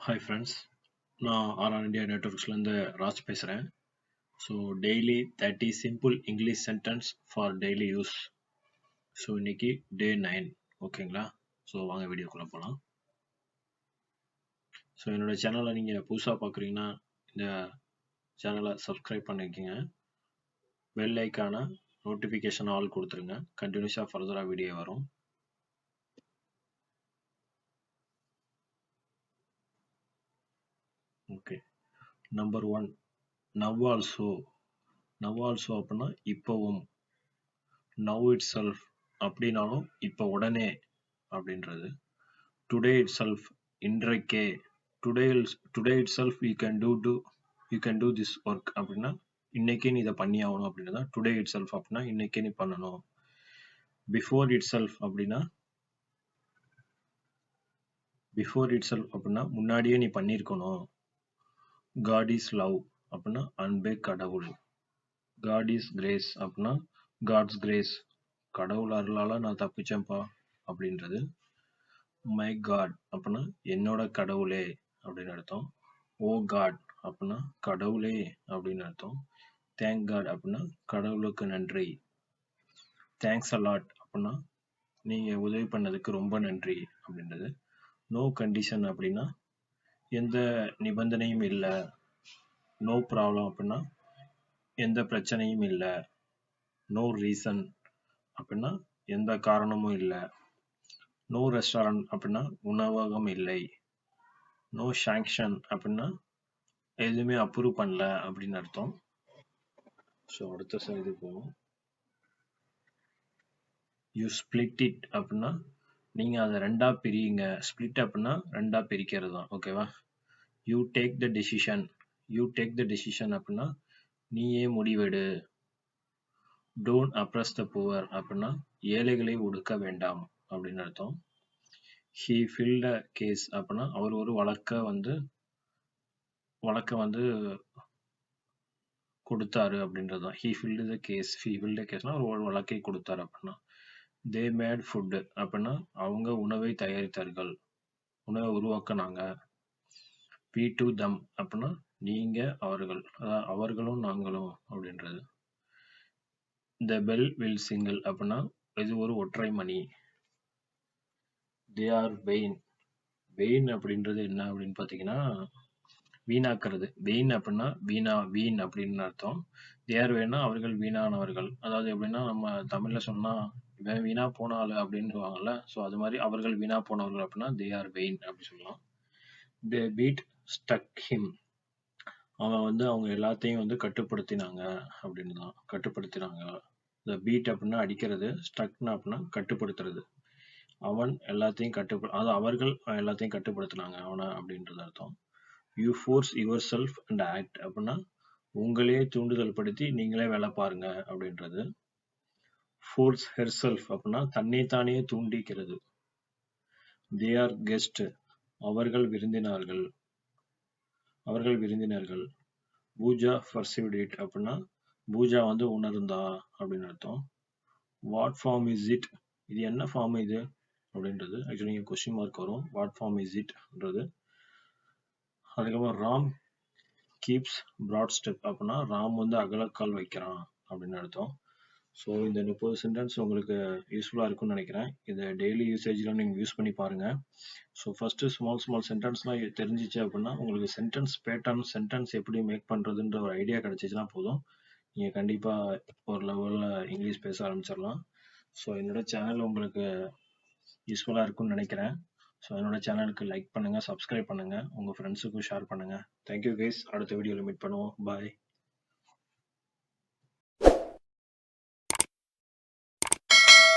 Hi friends, நான் all India நெட்வொர்க்ஸ்லேருந்து Raj பேசுகிறேன். So daily 30 simple English sentence for daily use. So இன்னைக்கு டே 9, ஓகேங்களா? So வாங்க வீடியோக்குள்ளே போகலாம். ஸோ என்னோட சேனலை நீங்கள் புதுசாக பார்க்குறீங்கன்னா இந்த சேனலை சப்ஸ்கிரைப் பண்ணிக்கோங்க. பெல் ஐக்கான நோட்டிஃபிகேஷன் ஆல் கொடுத்துருங்க. கண்டினியூஸாக ஃபர்தராக வீடியோ வரும். Okay, number 1, now also. Now also அப்படின்னா இப்போவும். நவ் இட் செல்ஃப் அப்படின்னாலும் இப்போ உடனே அப்படின்றது. டுடே இட் செல்ஃப் இன்றைக்கே. Today it self you can do this work அப்படின்னா இன்னைக்கே நீ இதை பண்ணி ஆகணும் அப்படின்றத டுடே இட் செல்ஃப் அப்படின்னா இன்னைக்கே நீ பண்ணணும். பிஃபோர் இட் செல்ஃப் அப்படின்னா முன்னாடியே நீ பண்ணியிருக்கணும். காட் இஸ் லவ் அப்படின்னா அன்பே கடவுள். காட் இஸ் கிரேஸ் அப்படின்னா காட்ஸ் கிரேஸ், கடவுள் அருளால நான் தப்பிச்சேன்ப்பா அப்படின்றது. மை காட் அப்படின்னா என்னோட கடவுளே அப்படின்னு அர்த்தம். ஓ காட் அப்படின்னா கடவுளே அப்படின்னு அர்த்தம். தேங்க் காட் அப்படின்னா கடவுளுக்கு நன்றி. தேங்க்ஸ் அலாட் அப்படின்னா நீங்கள் உதவி பண்ணதுக்கு ரொம்ப நன்றி அப்படின்றது. நோ கண்டிஷன் அப்படின்னா எந்த நிபந்தனையும் இல்லை. நோ ப்ராப்ளம் அப்படின்னா எந்த பிரச்சனையும் இல்லை. நோ ரீசன் அப்படின்னா எந்த காரணமும் இல்லை. நோ ரெஸ்டாரண்ட் அப்படின்னா உணவகம் இல்லை. நோ சாங்ஷன் அப்படின்னா எதுவுமே அப்ரூவ் பண்ணல அப்படின்னு அர்த்தம். ஸோ அடுத்த சைடு போவோம். யூ ஸ்பிளிட் இட் அப்படின்னா நீங்கள் அதை ரெண்டாக பிரியுங்க. ஸ்பிளிட் அப்படின்னா ரெண்டாக பிரிக்கிறது தான், ஓகேவா? யூ டேக் த டெசிஷன் அப்படின்னா நீயே முடிவெடு. டோன்ட் அப்ரஸ் த புவர் அப்படின்னா ஏழைகளை ஒடுக்க வேண்டாம் அப்படின்னு அர்த்தம். ஹீ ஃபில்ட் அ கேஸ் அப்படின்னா அவர் ஒரு வழக்கை வந்து கொடுத்தாரு அப்படின்றது தான். ஹீ ஃபில்டு த கேஸ்னா ஒரு வழக்கை கொடுத்தாரு அப்படின்னா. தே மேட் ஃபுட் அப்படின்னா அவங்க உணவை தயாரித்தார்கள், உணவை உருவாக்குனாங்க. வி டு தம் அப்படின்னா நீங்க அவர்கள், அதாவது அவர்களும் நாங்களும் அப்படின்றது. த பெல் வில் சிங்கிள் அப்படின்னா இது ஒரு ஒற்றை மணி. தே ஆர் வெயின் அப்படின்றது என்ன அப்படின்னு பார்த்தீங்கன்னா வீணாக்குறது. வெயின் அப்படின்னா வீண் அப்படின்னு அர்த்தம். தேர் வேணா அவர்கள் வீணானவர்கள். அதாவது எப்படின்னா நம்ம தமிழ்ல சொன்னா இவன் வீணா போன ஆளு அப்படின்னு சொல்லுவாங்கல்ல. ஸோ அது மாதிரி அவர்கள் வீணா போனவர்கள் அப்படின்னா தே ஆர் வெயின் அப்படி சொல்லலாம். தே பீட் ஸ்டக் ஹிம், அவன் அவங்க எல்லாத்தையும் கட்டுப்படுத்தினாங்க அப்படின்னு தான். கட்டுப்படுத்தினாங்க. த பீட் அப்படின்னா அடிக்கிறது, ஸ்டக்னா அப்படின்னா கட்டுப்படுத்துறது. அவன் எல்லாத்தையும் அதாவது அவர்கள் எல்லாத்தையும் கட்டுப்படுத்தினாங்க அவனை அப்படின்றது அர்த்தம். You force your self and act அப்படின்னா உங்களே தூண்டுதல் படுத்தி நீங்களே வேலை பாருங்க அப்படின்றது. ஃபோர்ஸ் ஹெர் செல்ஃப் அப்படின்னா தன்னைத்தானே தூண்டிக்கிறது. தே ஆர் கெஸ்ட் அவர்கள் விருந்தினர்கள். பூஜா பர்சீவ்ட் இட் அப்படின்னா பூஜா உணர்ந்தா அப்படின்னு அர்த்தம். வாட் ஃபார்ம் இஸ் இட், இது என்ன ஃபார்ம் இது அப்படின்றது. ஆக்சுவலி இங்கே கொஸ்டின் மார்க் வரும். வாட் ஃபார்ம் இஸ் இட்ன்றது. அதுக்கப்புறம் ராம் கீப்ஸ் ப்ராட் ஸ்டெப் அப்படின்னா ராம் அகலக்கால் வைக்கிறான் அப்படின்னு அர்த்தம். ஸோ இந்த 30 சென்டென்ஸ் உங்களுக்கு யூஸ்ஃபுல்லாக இருக்கும்னு நினைக்கிறேன். இதை டெய்லி யூசேஜில் நீங்கள் யூஸ் பண்ணி பாருங்கள். ஸோ ஃபஸ்ட்டு ஸ்மால் சென்டென்ஸ்லாம் தெரிஞ்சிச்சு அப்படின்னா உங்களுக்கு சென்டென்ஸ் பேட்டர்ன், சென்டென்ஸ் எப்படி மேக் பண்ணுறதுன்ற ஒரு ஐடியா கிடச்சிச்சின்னா போதும், நீங்கள் கண்டிப்பாக ஒரு லெவலில் இங்கிலீஷ் பேச ஆரம்பிச்சிடலாம். ஸோ என்னோட சேனல் உங்களுக்கு யூஸ்ஃபுல்லாக இருக்கும்னு நினைக்கிறேன். ஸோ என்னோட சேனலுக்கு லைக் பண்ணுங்கள், சப்ஸ்கிரைப் பண்ணுங்கள், உங்கள் ஃப்ரெண்ட்ஸுக்கும் ஷேர் பண்ணுங்கள். Thank you guys. அடுத்த வீடியோவில் மீட் பண்ணுவோம். பாய்.